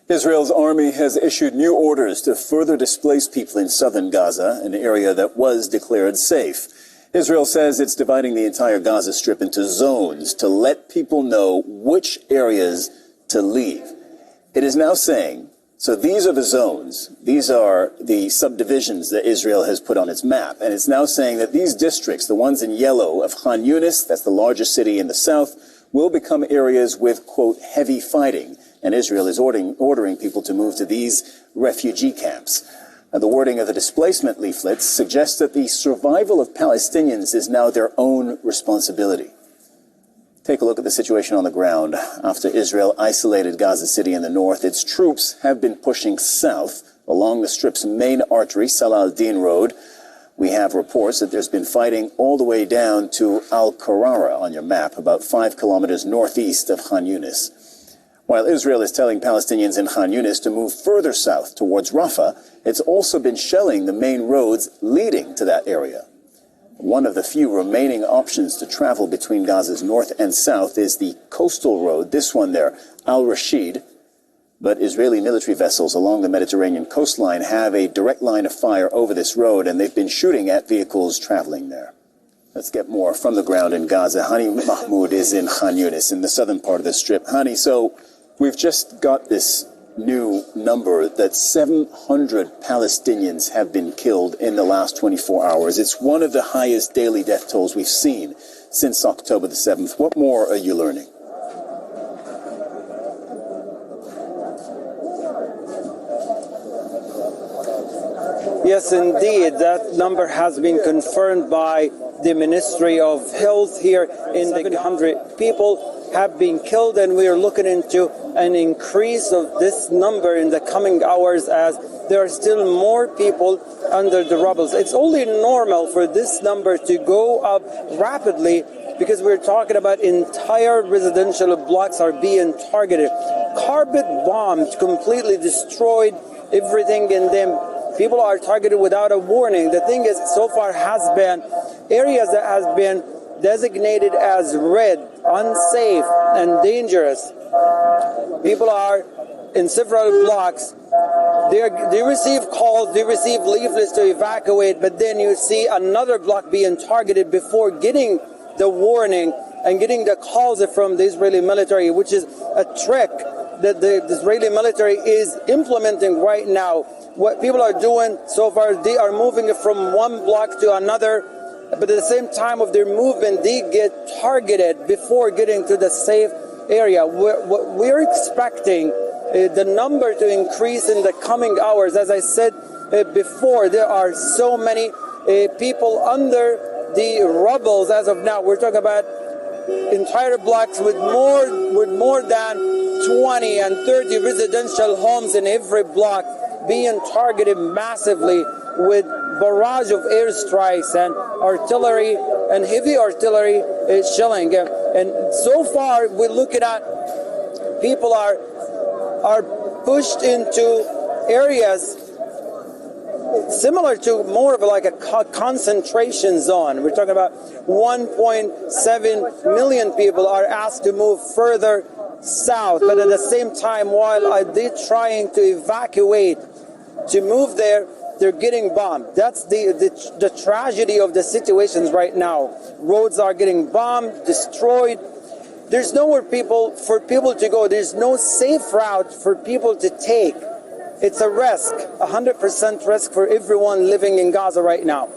Israel's army has issued new orders to further displace people in southern Gaza, an area that was declared safe. Israel says it's dividing the entire Gaza Strip into zones to let people know which areas to leave. It is now saying, so these are the zones, these are the subdivisions that Israel has put on its map, and it's now saying that these districts, the ones in yellow of Han Yunis, that's the largest city in the south, will become areas with, quote, heavy fighting. And Israel is ordering people to move to these refugee camps. Now, the wording of the displacement leaflets suggests that the survival of Palestinians is now their own responsibility. Take a look at the situation on the ground. After Israel isolated Gaza City in the north, its troops have been pushing south along the Strip's main artery, Salal Din Road. We have reports that there's been fighting all the way down to Qara on your map, about 5 kilometers northeast of Han Yunis. While Israel is telling Palestinians in Han Yunis to move further south towards Rafa, it's also been shelling the main roads leading to that area. One of the few remaining options to travel between Gaza's north and south is the coastal road, this one there, Al-Rashid. But Israeli military vessels along the Mediterranean coastline have a direct line of fire over this road, and they've been shooting at vehicles traveling there. Let's get more from the ground in Gaza. Hani Mahmoud is in Han Yunis, in the southern part of the Strip. Hani, so we've just got this new number that 700 Palestinians have been killed in the last 24 hours. It's one of the highest daily death tolls we've seen since October the 7th. What more are you learning? Yes, indeed. That number has been confirmed by the Ministry of Health here. In 700 people have been killed, and we are looking into an increase of this number in the coming hours as there are still more people under the rubble. It's only normal for this number to go up rapidly because we're talking about entire residential blocks are being targeted. Carpet bombed, completely destroyed everything in them. People are targeted without a warning. The thing is, so far has been areas that has been designated as red, unsafe, and dangerous. People are in several blocks. They receive calls, they receive leaflets to evacuate, but then you see another block being targeted before getting the warning and getting the calls from the Israeli military, which is a trick that the Israeli military is implementing right now. What people are doing so far, they are moving from one block to another, but at the same time of their movement, they get targeted before getting to the safe area. We're expecting the number to increase in the coming hours. As I said before, there are so many people under the rubble as of now. We're talking about entire blocks with more than 20 and 30 residential homes in every block being targeted massively with barrage of airstrikes and artillery and heavy artillery shelling. And so far, we're looking at people are pushed into areas similar to more of like a concentration zone. We're talking about 1.7 million people are asked to move further south, but at the same time, while they're trying to evacuate, to move there, they're getting bombed. That's the tragedy of the situations right now. Roads are getting bombed, destroyed. There's nowhere for people to go. There's no safe route for people to take. It's a risk, 100% risk for everyone living in Gaza right now.